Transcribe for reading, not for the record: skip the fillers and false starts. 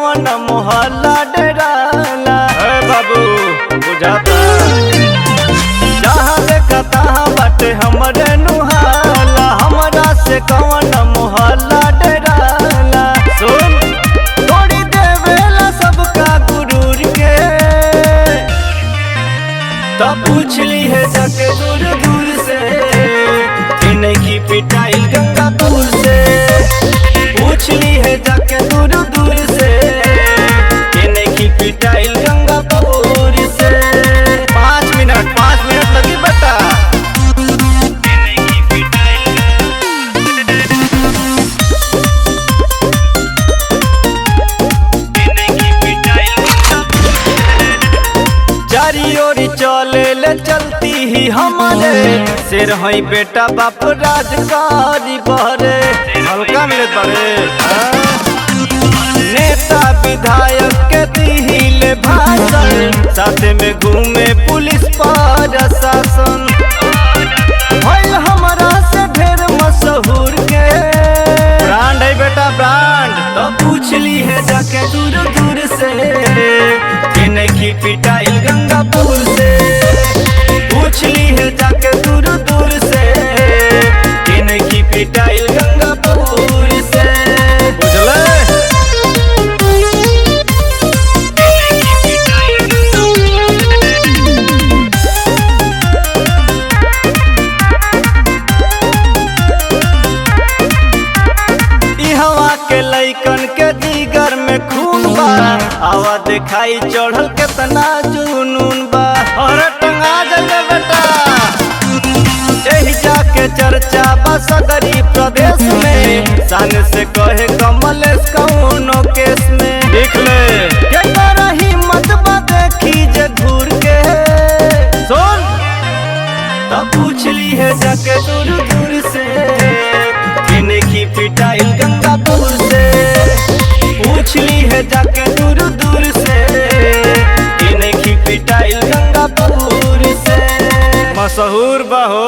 कौन मोहल्ला डराला। बाबू बुझाता जहाँ देखा तहाँ बाटे हमरे नुहाला, हमरा से कौन मोहल्ला डराला। सुन तोड़ी देवेला सबका गुरूर के, तब पूछली है जाके दूर दूर से कि नहीं की पिटाई गंगापुर से। पूछली है जाके दूर दूर से कि नहीं की पिटाई गंगापुर से। 5 मिनट लगी बेटा। चारी ओरी चले ले चलती ही हमारे, शेर हई बेटा बाप राजकारी बहरे। हल्का मिले बड़े नेता विधायक के दिहिले भाषण, साथ में घूमे पुलिस प्रशासन। भइल हमरा से ढेर मशहूर के ब्रांड है बेटा ब्रांड। तो पूछली है जाके दूर दूर से कि नहीं की पिटाई गंगापुर से। पूछली है जाके दूर दूर से कि नहीं की पिटाई गंगापुर से। बुझले हवा के लइकन के जिगर में खून बा, आवा दिखाई चढ़ल केतना जुनून बा। अरे टंगा जले बेटा यही जाके चर्चा बा सदरी प्रदेश में। सान से कहे कमलेश कौनो केस में। देख ले के तोरा हिम्मत बा देखी जे घूर के। सुन तब पूछली है जाके दूर दूर से कि नहीं की पिटाई गंगापुर से। पूछली है जाके दूर दूर से कि नहीं की पिटाई गंगापुर से। मशहूर बहो।